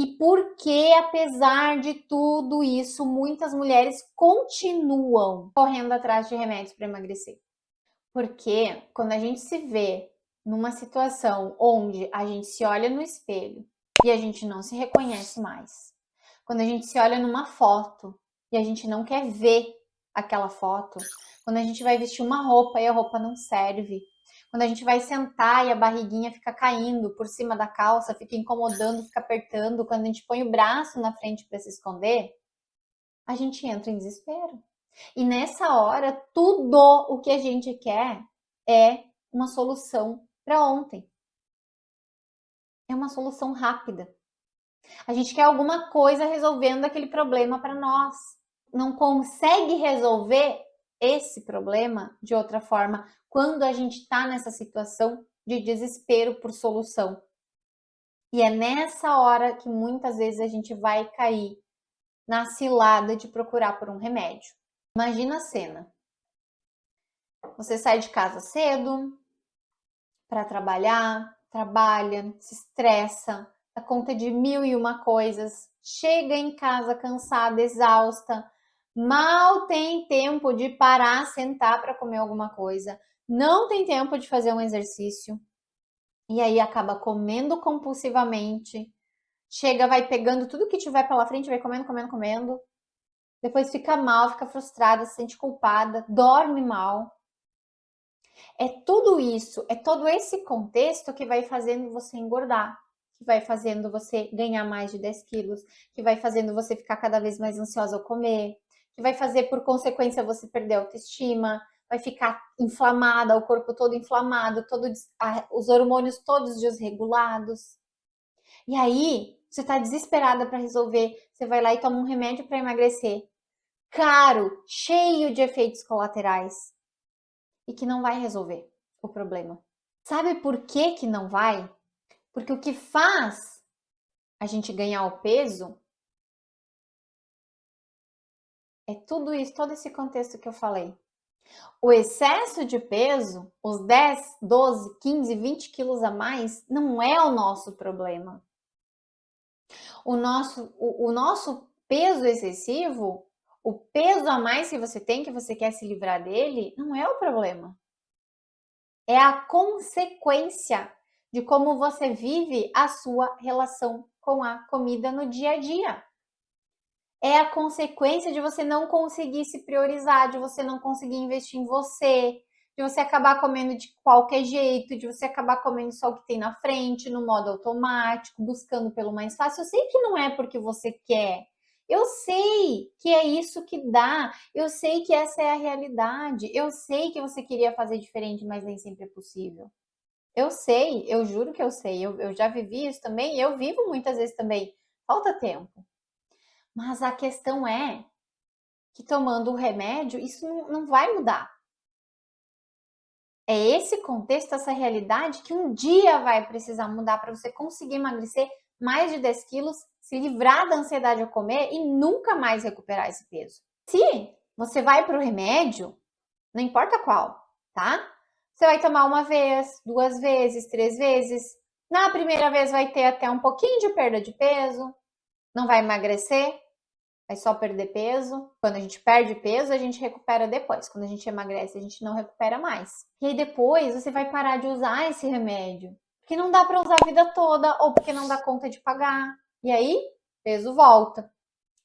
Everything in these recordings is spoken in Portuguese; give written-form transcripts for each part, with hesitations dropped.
E por que, apesar de tudo isso, muitas mulheres continuam correndo atrás de remédios para emagrecer? Porque quando a gente se vê numa situação onde a gente se olha no espelho e a gente não se reconhece mais, quando a gente se olha numa foto e a gente não quer ver aquela foto, quando a gente vai vestir uma roupa e a roupa não serve, quando a gente vai sentar e a barriguinha fica caindo por cima da calça, fica incomodando, fica apertando, quando a gente põe o braço na frente para se esconder, a gente entra em desespero. E nessa hora, tudo o que a gente quer é uma solução para ontem. É uma solução rápida. A gente quer alguma coisa resolvendo aquele problema para nós. Não consegue resolver esse problema de outra forma quando a gente está nessa situação de desespero por solução. E é nessa hora que muitas vezes a gente vai cair na cilada de procurar por um remédio. Imagina a cena. Você sai de casa cedo para trabalhar, trabalha, se estressa, dá conta de mil e uma coisas, chega em casa cansada, exausta, mal tem tempo de parar, sentar para comer alguma coisa, não tem tempo de fazer um exercício, e aí acaba comendo compulsivamente, chega, vai pegando tudo que tiver pela frente, vai comendo, comendo, comendo, depois fica mal, fica frustrada, se sente culpada, dorme mal. É tudo isso, é todo esse contexto que vai fazendo você engordar, que vai fazendo você ganhar mais de 10 quilos, que vai fazendo você ficar cada vez mais ansiosa ao comer, que vai fazer, por consequência, você perder a autoestima, vai ficar inflamada, o corpo todo inflamado, os hormônios todos desregulados. E aí, você está desesperada para resolver, você vai lá e toma um remédio para emagrecer, caro, cheio de efeitos colaterais, e que não vai resolver o problema. Sabe por que que não vai? Porque o que faz a gente ganhar o peso é tudo isso, todo esse contexto que eu falei. O excesso de peso, os 10, 12, 15, 20 quilos a mais, não é o nosso problema. O nosso peso excessivo, o peso a mais que você tem, que você quer se livrar dele, não é o problema. É a consequência de como você vive a sua relação com a comida no dia a dia. É a consequência de você não conseguir se priorizar, de você não conseguir investir em você, de você acabar comendo de qualquer jeito, de você acabar comendo só o que tem na frente, no modo automático, buscando pelo mais fácil. Eu sei que não é porque você quer. Eu sei que é isso que dá. Eu sei que essa é a realidade. Eu sei que você queria fazer diferente, mas nem sempre é possível. Eu sei, eu juro que eu sei. Eu já vivi isso também, eu vivo muitas vezes também. Falta tempo. Mas a questão é que tomando o remédio, isso não vai mudar. É esse contexto, essa realidade que um dia vai precisar mudar para você conseguir emagrecer mais de 10 quilos, se livrar da ansiedade ao comer e nunca mais recuperar esse peso. Se você vai para o remédio, não importa qual, tá? Você vai tomar uma vez, duas vezes, três vezes. Na primeira vez vai ter até um pouquinho de perda de peso, não vai emagrecer, vai só perder peso. Quando a gente perde peso, a gente recupera depois. Quando a gente emagrece, a gente não recupera mais. E aí depois você vai parar de usar esse remédio, porque não dá para usar a vida toda ou porque não dá conta de pagar. E aí, peso volta.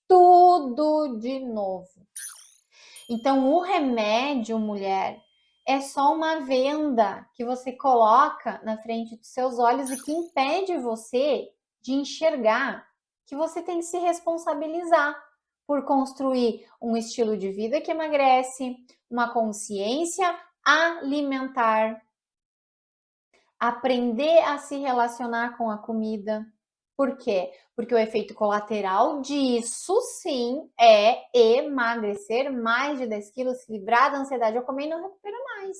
Tudo de novo. Então, o remédio, mulher, é só uma venda que você coloca na frente dos seus olhos e que impede você de enxergar que você tem que se responsabilizar por construir um estilo de vida que emagrece, uma consciência alimentar, aprender a se relacionar com a comida. Por quê? Porque o efeito colateral disso, sim, é emagrecer mais de 10 quilos, se livrar da ansiedade ao comer e não recuperar mais.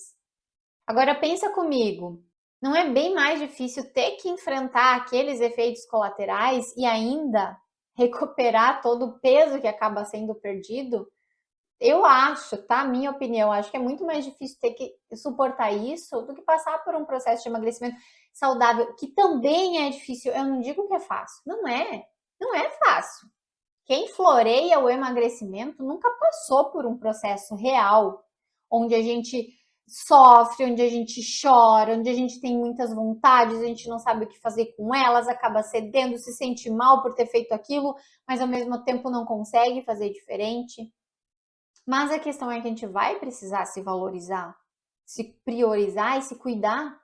Agora pensa comigo, não é bem mais difícil ter que enfrentar aqueles efeitos colaterais e ainda recuperar todo o peso que acaba sendo perdido? Eu acho, tá? Minha opinião, acho que é muito mais difícil ter que suportar isso do que passar por um processo de emagrecimento saudável, que também é difícil. Eu não digo que é fácil, não é. Não é fácil. Quem floreia o emagrecimento nunca passou por um processo real, onde a gente sofre, onde a gente chora, onde a gente tem muitas vontades, a gente não sabe o que fazer com elas, acaba cedendo, se sente mal por ter feito aquilo, mas ao mesmo tempo não consegue fazer diferente. Mas a questão é que a gente vai precisar se valorizar, se priorizar e se cuidar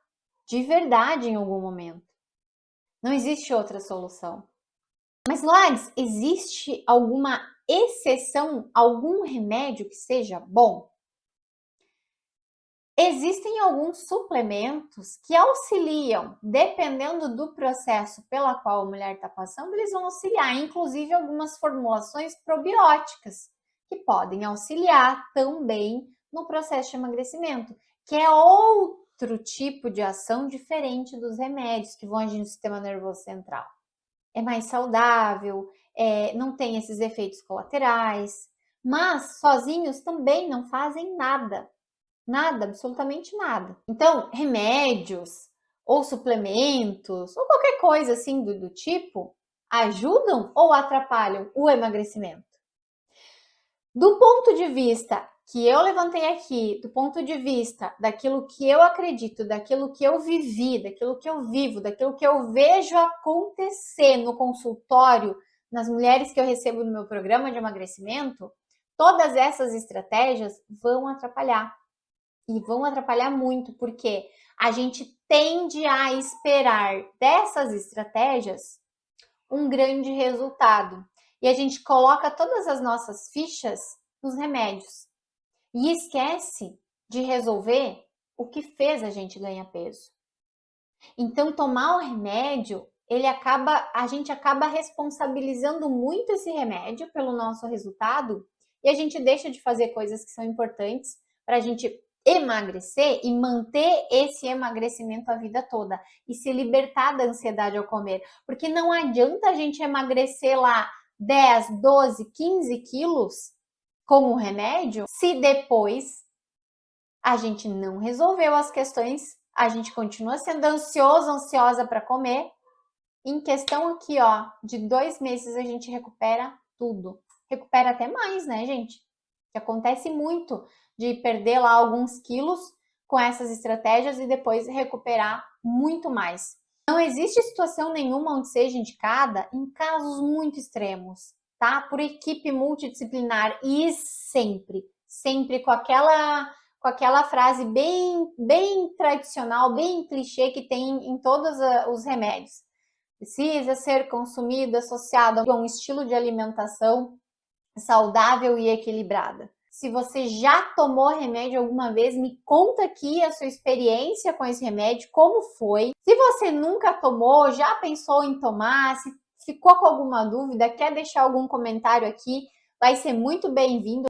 de verdade em algum momento. Não existe outra solução. Mas, Lages, existe alguma exceção, algum remédio que seja bom? Existem alguns suplementos que auxiliam, dependendo do processo pela qual a mulher está passando, eles vão auxiliar, inclusive algumas formulações probióticas, que podem auxiliar também no processo de emagrecimento, que é outro tipo de ação diferente dos remédios que vão agir no sistema nervoso central. É mais saudável, não tem esses efeitos colaterais, mas sozinhos também não fazem nada. Nada, absolutamente nada. Então, remédios ou suplementos ou qualquer coisa assim do tipo ajudam ou atrapalham o emagrecimento? Do ponto de vista que eu levantei aqui, do ponto de vista daquilo que eu acredito, daquilo que eu vivi, daquilo que eu vivo, daquilo que eu vejo acontecer no consultório, nas mulheres que eu recebo no meu programa de emagrecimento, todas essas estratégias vão atrapalhar. E vão atrapalhar muito, porque a gente tende a esperar dessas estratégias um grande resultado. E a gente coloca todas as nossas fichas nos remédios. E esquece de resolver o que fez a gente ganhar peso. Então, tomar o remédio, a gente acaba responsabilizando muito esse remédio pelo nosso resultado e a gente deixa de fazer coisas que são importantes para a gente emagrecer e manter esse emagrecimento a vida toda e se libertar da ansiedade ao comer. Porque não adianta a gente emagrecer lá 10, 12, 15 quilos com o remédio se depois a gente não resolveu as questões, a gente continua sendo ansioso, ansiosa para comer. Em questão aqui, ó, de 2 meses a gente recupera tudo. Recupera até mais, né, gente? Que acontece muito de perder lá alguns quilos com essas estratégias e depois recuperar muito mais. Não existe situação nenhuma onde seja indicada em casos muito extremos, tá? Por equipe multidisciplinar e sempre com aquela frase bem tradicional, bem clichê que tem em todos os remédios. Precisa ser consumido associado a um estilo de alimentação saudável e equilibrada. Se você já tomou remédio alguma vez, me conta aqui a sua experiência com esse remédio, como foi. Se você nunca tomou, já pensou em tomar, se ficou com alguma dúvida, quer deixar algum comentário aqui, vai ser muito bem-vindo.